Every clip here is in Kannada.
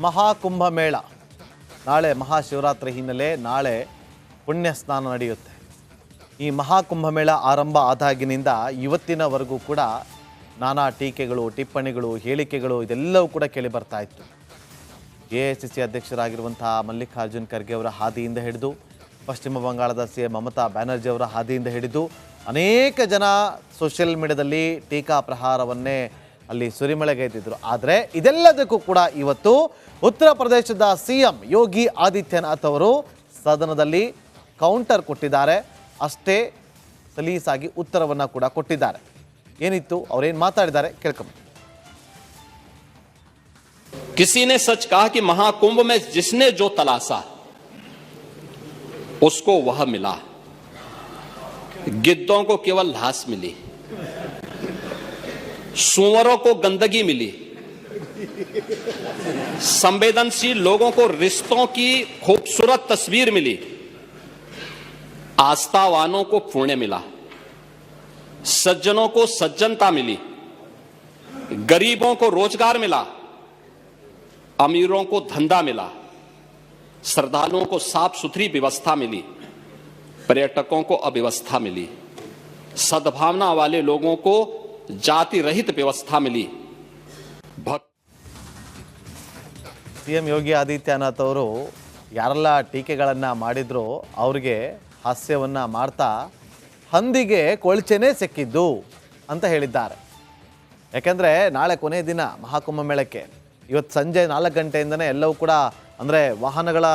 ಮಹಾಕುಂಭಮೇಳ ನಾಳೆ ಮಹಾಶಿವರಾತ್ರಿ ಹಿನ್ನೆಲೆ ನಾಳೆ ಪುಣ್ಯ ಸ್ನಾನ ನಡೆಯುತ್ತೆ. ಈ ಮಹಾಕುಂಭಮೇಳ ಆರಂಭ ಆದಾಗಿನಿಂದ ಇವತ್ತಿನವರೆಗೂ ಕೂಡ ನಾನಾ ಟೀಕೆಗಳು, ಟಿಪ್ಪಣಿಗಳು, ಹೇಳಿಕೆಗಳು ಇದೆಲ್ಲವೂ ಕೂಡ ಕೇಳಿ ಬರ್ತಾ ಇತ್ತು. ಎಐಸಿಸಿ ಅಧ್ಯಕ್ಷರಾಗಿರುವಂತಹ ಮಲ್ಲಿಕಾರ್ಜುನ್ ಖರ್ಗೆ ಅವರ ಹಾದಿಯಿಂದ ಹಿಡಿದು ಪಶ್ಚಿಮ ಬಂಗಾಳದ ಸಿಎಂ ಮಮತಾ ಬ್ಯಾನರ್ಜಿ ಅವರ ಹಾದಿಯಿಂದ ಹಿಡಿದು ಅನೇಕ ಜನ ಸೋಷಿಯಲ್ ಮೀಡಿಯಾದಲ್ಲಿ ಟೀಕಾ ಪ್ರಹಾರವನ್ನೇ ಅಲ್ಲಿ ಸುರಿಮಳೆಗೈದಿದ್ರು. ಆದರೆ ಇದೆಲ್ಲದಕ್ಕೂ ಕೂಡ ಇವತ್ತು ಉತ್ತರ ಪ್ರದೇಶದ ಸಿಎಂ ಯೋಗಿ ಆದಿತ್ಯನಾಥ್ ಅವರು ಸದನದಲ್ಲಿ ಕೌಂಟರ್ ಕೊಟ್ಟಿದ್ದಾರೆ. ಅಷ್ಟೇ ಸಲೀಸಾಗಿ ಉತ್ತರವನ್ನು ಕೂಡ ಕೊಟ್ಟಿದ್ದಾರೆ. ಏನಿತ್ತು, ಅವರೇನು ಮಾತಾಡಿದ್ದಾರೆ ಕೇಳ್ಕೊಂಡು. किसी ने सच कहा कि महाकुंभ में जिसने जो तलाशा उसको वह मिला, गिद्धों को केवल घास मिली, सूअरों को गंदगी मिली, संवेदनशील लोगों को रिश्तों की खूबसूरत तस्वीर मिली, आस्थावानों को पुण्य मिला, सज्जनों को सज्जनता मिली, गरीबों को रोजगार मिला, अमीरों को धंधा मिला, श्रद्धालुओं को साफ सुथरी व्यवस्था मिली, पर्यटकों को अव्यवस्था मिली, सद्भावना वाले लोगों को जाति रहित व्यवस्था मिली. ಸಿಎಂ ಯೋಗಿ ಆದಿತ್ಯನಾಥ್ ಅವರು ಯಾರೆಲ್ಲ ಟೀಕೆಗಳನ್ನು ಮಾಡಿದ್ರೋ ಅವ್ರಿಗೆ ಹಾಸ್ಯವನ್ನು ಮಾಡ್ತಾ ಹಂದಿಗೆ ಕೊಳಚೆನೇ ಸಿಕ್ಕಿದ್ದು ಅಂತ ಹೇಳಿದ್ದಾರೆ. ಯಾಕೆಂದರೆ ನಾಳೆ ಕೊನೆಯ ದಿನ ಮಹಾಕುಂಭಮೇಳಕ್ಕೆ. ಇವತ್ತು ಸಂಜೆ 4 ಗಂಟೆಯಿಂದನೇ ಎಲ್ಲವೂ ಕೂಡ ಅಂದರೆ ವಾಹನಗಳ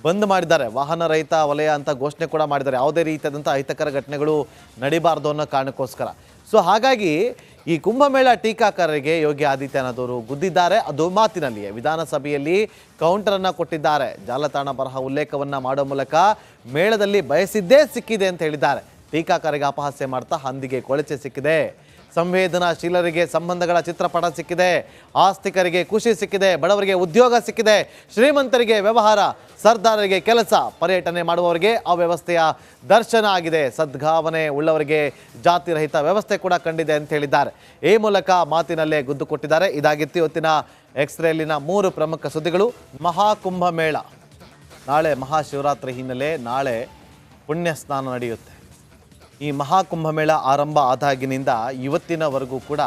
ಬಂದ್ ಮಾಡಿದ್ದಾರೆ. ವಾಹನ ರಹಿತ ವಲಯ ಅಂತ ಘೋಷಣೆ ಕೂಡ ಮಾಡಿದ್ದಾರೆ. ಯಾವುದೇ ರೀತಿಯಾದಂಥ ಅಹಿತಕರ ಘಟನೆಗಳು ನಡಿಬಾರ್ದು ಅನ್ನೋ ಕಾರಣಕ್ಕೋಸ್ಕರ. ಸೊ ಹಾಗಾಗಿ ಈ ಕುಂಭಮೇಳ ಟೀಕಾಕಾರರಿಗೆ ಯೋಗಿ ಆದಿತ್ಯನಾಥ್ ಅವರು ಗುದ್ದಿದ್ದಾರೆ. ಅದು ಮಾತಿನಲ್ಲಿಯೇ ವಿಧಾನಸಭೆಯಲ್ಲಿ ಕೌಂಟರನ್ನು ಕೊಟ್ಟಿದ್ದಾರೆ. ಜಾಲತಾಣ ಬರಹ ಉಲ್ಲೇಖವನ್ನು ಮಾಡೋ ಮೂಲಕ ಮೇಳದಲ್ಲಿ ಬಯಸಿದ್ದೇ ಸಿಕ್ಕಿದೆ ಅಂತ ಹೇಳಿದ್ದಾರೆ. ಟೀಕಾಕಾರರಿಗೆ ಅಪಹಾಸ್ಯ ಮಾಡ್ತಾ ಹಂದಿಗೆ ಕೊಳಚೆ ಸಿಕ್ಕಿದೆ, ಸಂವೇದನಾಶೀಲರಿಗೆ ಸಂಬಂಧಗಳ ಚಿತ್ರಪಟ ಸಿಕ್ಕಿದೆ, ಆಸ್ತಿಕರಿಗೆ ಖುಷಿ ಸಿಕ್ಕಿದೆ, ಬಡವರಿಗೆ ಉದ್ಯೋಗ ಸಿಕ್ಕಿದೆ, ಶ್ರೀಮಂತರಿಗೆ ವ್ಯವಹಾರ, ಸರ್ದಾರರಿಗೆ ಕೆಲಸ, ಪರ್ಯಟನೆ ಮಾಡುವವರಿಗೆ ಅವ್ಯವಸ್ಥೆಯ ದರ್ಶನ ಆಗಿದೆ, ಸದ್ಭಾವನೆ ಉಳ್ಳವರಿಗೆ ಜಾತಿರಹಿತ ವ್ಯವಸ್ಥೆ ಕೂಡ ಕಂಡಿದೆ ಅಂತ ಹೇಳಿದ್ದಾರೆ. ಈ ಮೂಲಕ ಮಾತಿನಲ್ಲೇ ಗುದ್ದು ಕೊಟ್ಟಿದ್ದಾರೆ. ಇದಾಗಿತ್ತು ಇವತ್ತಿನ ಎಕ್ಸ್ರೇಲಿನ 3 ಪ್ರಮುಖ ಸುದ್ದಿಗಳು. ಮಹಾಕುಂಭಮೇಳ ನಾಳೆ ಮಹಾಶಿವರಾತ್ರಿ ಹಿನ್ನೆಲೆ ನಾಳೆ ಪುಣ್ಯ ಸ್ನಾನ ನಡೆಯುತ್ತೆ. ಈ ಮಹಾಕುಂಭಮೇಳ ಆರಂಭ ಆದಾಗಿನಿಂದ ಇವತ್ತಿನವರೆಗೂ ಕೂಡ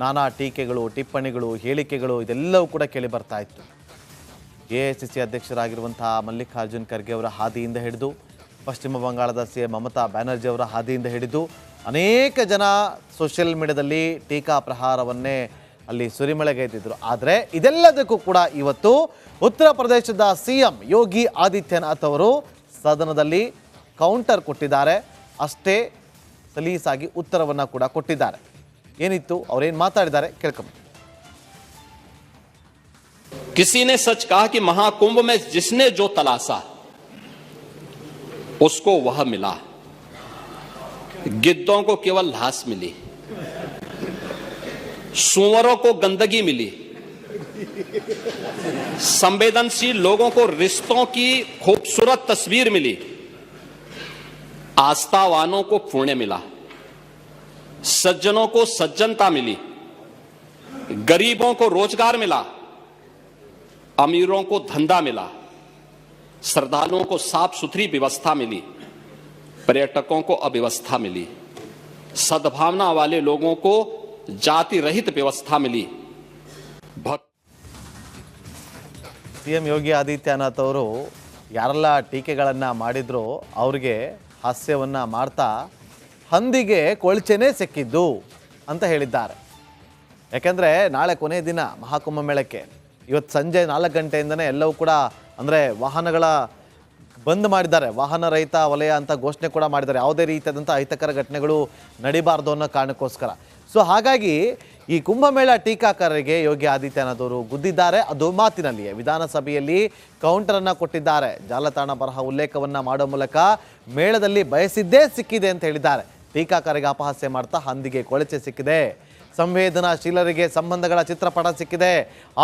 ನಾನಾ ಟೀಕೆಗಳು, ಟಿಪ್ಪಣಿಗಳು, ಹೇಳಿಕೆಗಳು ಇದೆಲ್ಲವೂ ಕೂಡ ಕೇಳಿ ಬರ್ತಾ ಇತ್ತು. ಎಐಸಿಸಿ ಅಧ್ಯಕ್ಷರಾಗಿರುವಂತಹ ಮಲ್ಲಿಕಾರ್ಜುನ್ ಖರ್ಗೆ ಅವರ ಹಾದಿಯಿಂದ ಹಿಡಿದು ಪಶ್ಚಿಮ ಬಂಗಾಳದ ಸಿಎಂ ಮಮತಾ ಬ್ಯಾನರ್ಜಿ ಅವರ ಹಾದಿಯಿಂದ ಹಿಡಿದು ಅನೇಕ ಜನ ಸೋಷಿಯಲ್ ಮೀಡಿಯಾದಲ್ಲಿ ಟೀಕಾ ಪ್ರಹಾರವನ್ನೇ ಅಲ್ಲಿ ಸುರಿಮಳೆಗೈದಿದ್ರು. ಆದರೆ ಇದೆಲ್ಲದಕ್ಕೂ ಕೂಡ ಇವತ್ತು ಉತ್ತರ ಪ್ರದೇಶದ ಸಿಎಂ ಯೋಗಿ ಆದಿತ್ಯನಾಥ್ ಅವರು ಸದನದಲ್ಲಿ ಕೌಂಟರ್ ಕೊಟ್ಟಿದ್ದಾರೆ. ಅಷ್ಟೇ ಸಲೀಸಾಗಿ ಉತ್ತರವನ್ನು ಕೂಡ ಕೊಟ್ಟಿದ್ದಾರೆ. ಏನಿತ್ತು, ಅವರೇನು ಮಾತಾಡಿದ್ದಾರೆ ಕೇಳ್ಕೊಂಡು. किसी ने सच कहा कि महाकुंभ में जिसने जो तलाशा उसको वह मिला, गिद्धों को केवल घास मिली, सूअरों को गंदगी मिली, संवेदनशील लोगों को रिश्तों की खूबसूरत तस्वीर मिली, आस्थावानों को पुण्य मिला, सज्जनों को सज्जनता मिली, गरीबों को रोजगार मिला, अमीरों को धंधा मिला, श्रद्धालुओं को साफ सुथरी व्यवस्था मिली, पर्यटकों को अव्यवस्था मिली, सद्भावना वाले लोगों को जाति रहित व्यवस्था मिली. ಸಿಎಂ ಯೋಗಿ ಆದಿತ್ಯನಾಥ್ ಅವರು ಯಾರೆಲ್ಲ ಟೀಕೆಗಳನ್ನು ಮಾಡಿದ್ರೋ ಅವ್ರಿಗೆ ಹಾಸ್ಯವನ್ನು ಮಾಡ್ತಾ ಹಂದಿಗೆ ಕೊಳಚೆನೇ ಸಿಕ್ಕಿದ್ದು ಅಂತ ಹೇಳಿದ್ದಾರೆ. ಯಾಕೆಂದರೆ ನಾಳೆ ಕೊನೆಯ ದಿನ ಮಹಾಕುಂಭಮೇಳಕ್ಕೆ. ಇವತ್ತು ಸಂಜೆ 4 ಗಂಟೆಯಿಂದನೇ ಎಲ್ಲವೂ ಕೂಡ ಅಂದರೆ ವಾಹನಗಳ ಬಂದ್ ಮಾಡಿದ್ದಾರೆ. ವಾಹನ ರಹಿತ ವಲಯ ಅಂತ ಘೋಷಣೆ ಕೂಡ ಮಾಡಿದ್ದಾರೆ. ಯಾವುದೇ ರೀತಿಯಾದಂಥ ಅಹಿತಕರ ಘಟನೆಗಳು ನಡಿಬಾರ್ದು ಅನ್ನೋ ಕಾರಣಕ್ಕೋಸ್ಕರ. ಸೊ ಹಾಗಾಗಿ ಈ ಕುಂಭಮೇಳ ಟೀಕಾಕಾರರಿಗೆ ಯೋಗಿ ಆದಿತ್ಯನಾಥ್ ಅವರು ಗುದ್ದಿದ್ದಾರೆ. ಅದು ಮಾತಿನಲ್ಲಿಯೇ ವಿಧಾನಸಭೆಯಲ್ಲಿ ಕೌಂಟರನ್ನು ಕೊಟ್ಟಿದ್ದಾರೆ. ಜಾಲತಾಣ ಬರಹ ಉಲ್ಲೇಖವನ್ನು ಮಾಡೋ ಮೂಲಕ ಮೇಳದಲ್ಲಿ ಬಯಸಿದ್ದೇ ಸಿಕ್ಕಿದೆ ಅಂತ ಹೇಳಿದ್ದಾರೆ. ಟೀಕಾಕಾರರಿಗೆ ಅಪಹಾಸ್ಯ ಮಾಡ್ತಾ ಹಂದಿಗೆ ಕೊಳಚೆ ಸಿಕ್ಕಿದೆ, ಸಂವೇದನಾಶೀಲರಿಗೆ ಸಂಬಂಧಗಳ ಚಿತ್ರಪಟ ಸಿಕ್ಕಿದೆ,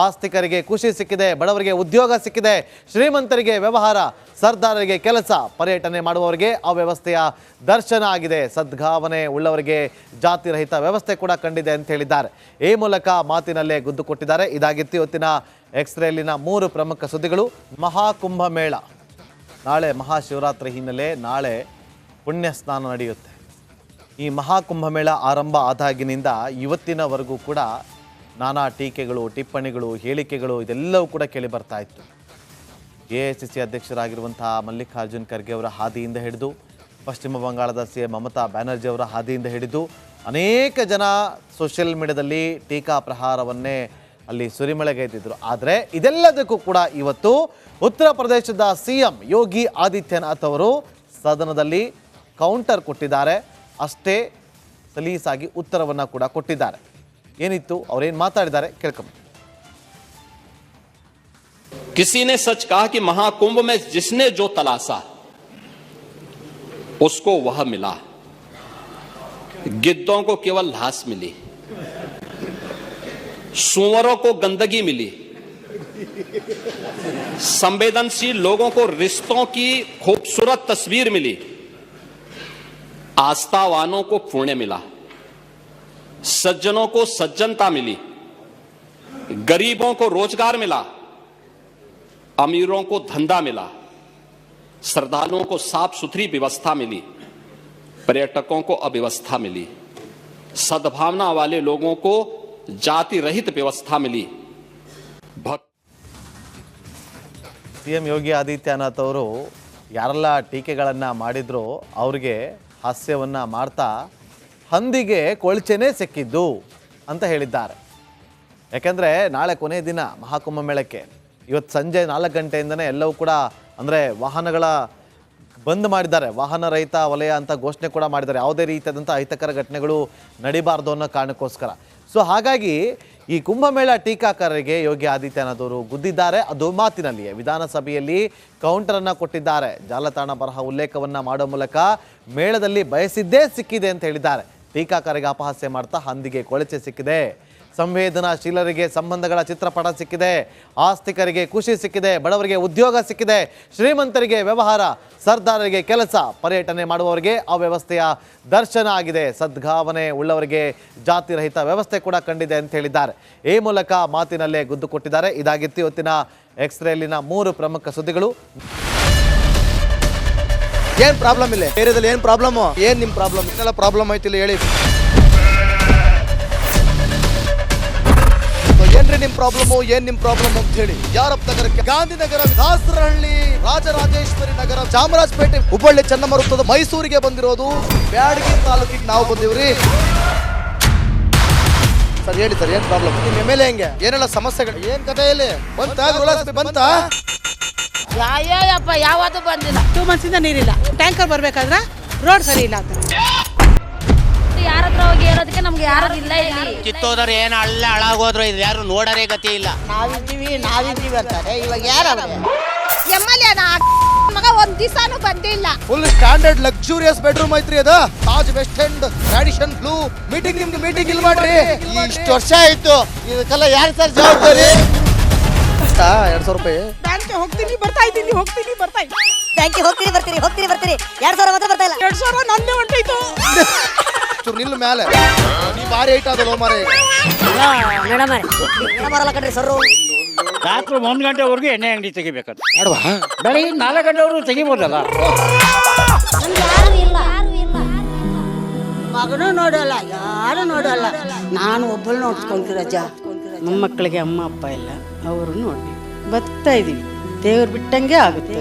ಆಸ್ತಿಕರಿಗೆ ಖುಷಿ ಸಿಕ್ಕಿದೆ, ಬಡವರಿಗೆ ಉದ್ಯೋಗ ಸಿಕ್ಕಿದೆ, ಶ್ರೀಮಂತರಿಗೆ ವ್ಯವಹಾರ, ಸರ್ದಾರರಿಗೆ ಕೆಲಸ, ಪರ್ಯಟನೆ ಮಾಡುವವರಿಗೆ ಅವ್ಯವಸ್ಥೆಯ ದರ್ಶನ ಆಗಿದೆ, ಸದ್ಭಾವನೆ ಉಳ್ಳವರಿಗೆ ಜಾತಿರಹಿತ ವ್ಯವಸ್ಥೆ ಕೂಡ ಕಂಡಿದೆ ಅಂತ ಹೇಳಿದ್ದಾರೆ. ಈ ಮೂಲಕ ಮಾತಿನಲ್ಲೇ ಗುದ್ದು ಕೊಟ್ಟಿದ್ದಾರೆ. ಇದಾಗಿತ್ತು ಇವತ್ತಿನ ಎಕ್ಸ್ರೇಲಿನ 3 ಪ್ರಮುಖ ಸುದ್ದಿಗಳು. ಮಹಾಕುಂಭಮೇಳ ನಾಳೆ, ಮಹಾಶಿವರಾತ್ರಿ ಹಿನ್ನೆಲೆ ನಾಳೆ ಪುಣ್ಯ ಸ್ನಾನ ನಡೆಯುತ್ತೆ. ಈ ಮಹಾಕುಂಭಮೇಳ ಆರಂಭ ಆದಾಗಿನಿಂದ ಇವತ್ತಿನವರೆಗೂ ಕೂಡ ನಾನಾ ಟೀಕೆಗಳು, ಟಿಪ್ಪಣಿಗಳು, ಹೇಳಿಕೆಗಳು ಇದೆಲ್ಲವೂ ಕೂಡ ಕೇಳಿ ಬರ್ತಾ ಇತ್ತು. AICC ಅಧ್ಯಕ್ಷರಾಗಿರುವಂತಹ ಮಲ್ಲಿಕಾರ್ಜುನ್ ಖರ್ಗೆ ಅವರ ಹಾದಿಯಿಂದ ಹಿಡಿದು ಪಶ್ಚಿಮ ಬಂಗಾಳದ CM ಮಮತಾ ಬ್ಯಾನರ್ಜಿ ಅವರ ಹಾದಿಯಿಂದ ಹಿಡಿದು ಅನೇಕ ಜನ ಸೋಷಿಯಲ್ ಮೀಡಿಯಾದಲ್ಲಿ ಟೀಕಾ ಪ್ರಹಾರವನ್ನೇ ಅಲ್ಲಿ ಸುರಿಮಳೆಗೈದಿದ್ರು. ಆದರೆ ಇದೆಲ್ಲದಕ್ಕೂ ಕೂಡ ಇವತ್ತು ಉತ್ತರ ಪ್ರದೇಶದ CM ಯೋಗಿ ಆದಿತ್ಯನಾಥ್ ಅವರು ಸದನದಲ್ಲಿ ಕೌಂಟರ್ ಕೊಟ್ಟಿದ್ದಾರೆ. ಅಷ್ಟೇ ಸಲೀಸಾಗಿ ಉತ್ತರವನ್ನು ಕೂಡ ಕೊಟ್ಟಿದ್ದಾರೆ. ಏನಿತ್ತು, ಅವರೇನು ಮಾತಾಡಿದ್ದಾರೆ ಕೇಳ್ಕೊಂಡು. किसी ने सच कहा कि महाकुंभ में जिसने जो तलाशा उसको वह मिला, गिद्धों को केवल लाश मिली, सूअरों को गंदगी मिली, संवेदनशील लोगों को रिश्तों की खूबसूरत तस्वीर मिली, आस्थावानों को पुण्य मिला, सज्जनों को सज्जनता मिली, गरीबों को रोजगार मिला, अमीरों को धंधा मिला, श्रद्धालुओं को साफ सुथरी व्यवस्था मिली, पर्यटकों को अव्यवस्था मिली, सद्भावना वाले लोगों को जाति रहित व्यवस्था मिली. CM ಯೋಗಿ ಆದಿತ್ಯನಾಥ್ ಅವರು ಯಾರೆಲ್ಲ ಟೀಕೆಗಳನ್ನು ಮಾಡಿದ್ರೋ ಅವ್ರಿಗೆ ಹಾಸ್ಯವನ್ನು ಮಾಡ್ತಾ ಹಂದಿಗೆ ಕೊಳಚೆನೇ ಸಿಕ್ಕಿದ್ದು ಅಂತ ಹೇಳಿದ್ದಾರೆ. ಯಾಕೆಂದರೆ ನಾಳೆ ಕೊನೆಯ ದಿನ ಮಹಾಕುಂಭಮೇಳಕ್ಕೆ. ಇವತ್ತು ಸಂಜೆ 4 ಗಂಟೆಯಿಂದನೇ ಎಲ್ಲವೂ ಕೂಡ ಅಂದರೆ ವಾಹನಗಳ ಬಂದ್ ಮಾಡಿದ್ದಾರೆ. ವಾಹನ ರಹಿತ ವಲಯ ಅಂತ ಘೋಷಣೆ ಕೂಡ ಮಾಡಿದ್ದಾರೆ. ಯಾವುದೇ ರೀತಿಯಾದಂಥ ಅಹಿತಕರ ಘಟನೆಗಳು ನಡಿಬಾರ್ದು ಅನ್ನೋ ಕಾರಣಕ್ಕೋಸ್ಕರ. ಸೊ ಹಾಗಾಗಿ ಈ ಕುಂಭಮೇಳ ಟೀಕಾಕಾರರಿಗೆ ಯೋಗಿ ಆದಿತ್ಯನಾಥ್ ಅವರು ಗುದ್ದಿದ್ದಾರೆ. ಅದು ಮಾತಿನಲ್ಲಿಯೇ ವಿಧಾನಸಭೆಯಲ್ಲಿ ಕೌಂಟರನ್ನು ಕೊಟ್ಟಿದ್ದಾರೆ. ಜಾಲತಾಣ ಬರಹ ಉಲ್ಲೇಖವನ್ನು ಮಾಡೋ ಮೂಲಕ ಮೇಳದಲ್ಲಿ ಬಯಸಿದ್ದೇ ಸಿಕ್ಕಿದೆ ಅಂತ ಹೇಳಿದ್ದಾರೆ. ಟೀಕಾಕಾರರಿಗೆ ಅಪಹಾಸ್ಯ ಮಾಡ್ತಾ ಹಂದಿಗೆ ಕೊಳಚೆ ಸಿಕ್ಕಿದೆ, ಸಂವೇದನಾಶೀಲರಿಗೆ ಸಂಬಂಧಗಳ ಚಿತ್ರಪಟ ಸಿಕ್ಕಿದೆ, ಆಸ್ತಿಕರಿಗೆ ಖುಷಿ ಸಿಕ್ಕಿದೆ, ಬಡವರಿಗೆ ಉದ್ಯೋಗ ಸಿಕ್ಕಿದೆ, ಶ್ರೀಮಂತರಿಗೆ ವ್ಯವಹಾರ, ಸರ್ದಾರರಿಗೆ ಕೆಲಸ, ಪರ್ಯಟನೆ ಮಾಡುವವರಿಗೆ ಅವ್ಯವಸ್ಥೆಯ ದರ್ಶನ ಆಗಿದೆ, ಸದ್ಭಾವನೆ ಉಳ್ಳವರಿಗೆ ಜಾತಿರಹಿತ ವ್ಯವಸ್ಥೆ ಕೂಡ ಕಂಡಿದೆ ಅಂತ ಹೇಳಿದ್ದಾರೆ. ಈ ಮೂಲಕ ಮಾತಿನಲ್ಲೇ ಗುದ್ದು ಕೊಟ್ಟಿದ್ದಾರೆ. ಇದಾಗಿತ್ತು ಇವತ್ತಿನ ಎಕ್ಸ್ರೇಲಿನ 3 ಪ್ರಮುಖ ಸುದ್ದಿಗಳು. ಏನ್ ಪ್ರಾಬ್ಲಮ್ ಇಲ್ಲ ಏರಿಯಾದಲ್ಲಿ? ಏನ್ ಪ್ರಾಬ್ಲಮ್? ಏನ್ ನಿಮ್ ಪ್ರಾಬ್ಲಮ್? ಇನ್ನೆಲ್ಲ ಪ್ರಾಬ್ಲಮ್ ಐತಿಲ್ಲ ಹೇಳಿ. ಏನ್ರಿ ನಿಮ್ ಪ್ರಾಬ್ಲಮ್? ಏನ್ ನಿಮ್ ಪ್ರಾಬ್ಲಮ್ ಅಂತ ಹೇಳಿ. ಯಾರಪ್ಪ ನಗರಕ್ಕೆ? ಗಾಂಧಿನಗರ, ದಾಸರಹಳ್ಳಿ, ರಾಜರಾಜೇಶ್ವರಿ ನಗರ, ಚಾಮರಾಜಪೇಟೆ, ಹುಬ್ಬಳ್ಳಿ, ಚೆನ್ನಮ್ಮ ವೃತ್ತದ ಮೈಸೂರಿಗೆ ಬಂದಿರೋದು. ಬ್ಯಾಡಗಿ ತಾಲೂಕಿಗೆ ನಾವು ಬಂದಿವ್ರಿ. ಸರ್ ಹೇಳಿ ಸರ್, ಏನ್ ಪ್ರಾಬ್ಲಮ್? ನಿಮ್ MLA ಹೆಂಗೆ? ಏನೆಲ್ಲ ಸಮಸ್ಯೆಗಳು? ಏನ್ ಕಥೆ ಇಲ್ಲಿ ಬಂತ? ಬಂತ? ಯಾಯಪ್ಪ ಯಾವತ್ತೂ ಬಂದಿಲ್ಲ. 2 months ಇಂದ ನೀರಿಲ್ಲ. ಟ್ಯಾಂಕರ್ ಬರ್ಬೇಕಾದ್ರೆ ರೋಡ್ ಸರಿ ಇಲ್ಲ ಅಂತ. ಯಾರ ಹತ್ರ ಹೋಗಿ ಹೇಳೋದಕ್ಕೆ ನಮ್ಗೆ ಯಾರು ಇಲ್ಲ. ಕಿತ್ತೋದ್ರೆ ಏನು ಹಾಳಾಗೋದ್ರು ಇದು ಯಾರು ನೋಡರೇ ಗತಿ ಇಲ್ಲ. ನಾವಿದ್ದೀವಿ ಅಂತಾರೆ. ಇವಾಗ ಯಾರು MLA ಮಗ ಒಂದ್ ದಿವಸನೂ ಬಂದಿಲ್ಲ. ಫುಲ್ ಸ್ಟ್ಯಾಂಡರ್ಡ್ ಲಕ್ಸುರಿಯಸ್ ಬೆಡ್ರೂಮ್ ಐತ್ರಿ ಅದ. Taj West End tradition blue. Meeting ನಿಮ್ಗೆ ಮೀಟಿಂಗ್ ಇಲ್ಲಿ ಮಾಡ್ರಿ. ಇಷ್ಟು ವರ್ಷ ಆಯ್ತು, ಇದಕ್ಕೆಲ್ಲ ಯಾರು ಸರ್ ಜವಾಬ್ದಾರಿ? 200 ರೂಪಾಯಿ ಬ್ಯಾಂಕ್ಗೆ ಹೋಗ್ತೀನಿ ಬರ್ತಾ ಇದ್ದೀನಿ, ಹೋಗ್ತೀನಿ ಬರ್ತಾ ಇದ್ದೀನಿ. ಬ್ಯಾಂಕಿಗೆ ಹೋಗ್ತೀರಿ ಬರ್ತೀರಿ 2000 ಮಾತ್ರ ಬರ್ತಾ ಇಲ್ಲ. 2000 ನಂದೇ ಹೊಂಟೋಯ್ತು. ನಿಲ್ಲು ಮೇಲೆ ನೀ ಭಾರಿ ಐಟ್ ಅದಲ್ಲ ಮಾರೇ. ಬರಲ್ಲ ಕಣ್ರಿ ಸರ್. ರಾತ್ರಿ 1 ಗಂಟೆವರೆಗೂ ಎಣ್ಣೆ ಅಂಗಡಿ ತೆಗಿಬೇಕಂತ. ಬೆಳಿಗ್ಗೆ 4 ಗಂಟೆವರೆಗೂ ತೆಗಿಬೋದಲ್ಲ. ಮಗನೂ ನೋಡಲ್ಲ, ಯಾರು ನೋಡಲ್ಲ. ನಾನು ಒಬ್ಬಳು ನೋಡ್ಕೊಂತೀರಜ್ಜ. ಮೊಮ್ಮಕ್ಕಳಿಗೆ ಅಮ್ಮ ಅಪ್ಪ ಇಲ್ಲ, ಅವರು ನೋಡಿ ಬದುಕ್ತಾ ಇದೀವಿ. ದೇವ್ರು ಬಿಟ್ಟಂಗೆ ಆಗುತ್ತೆ.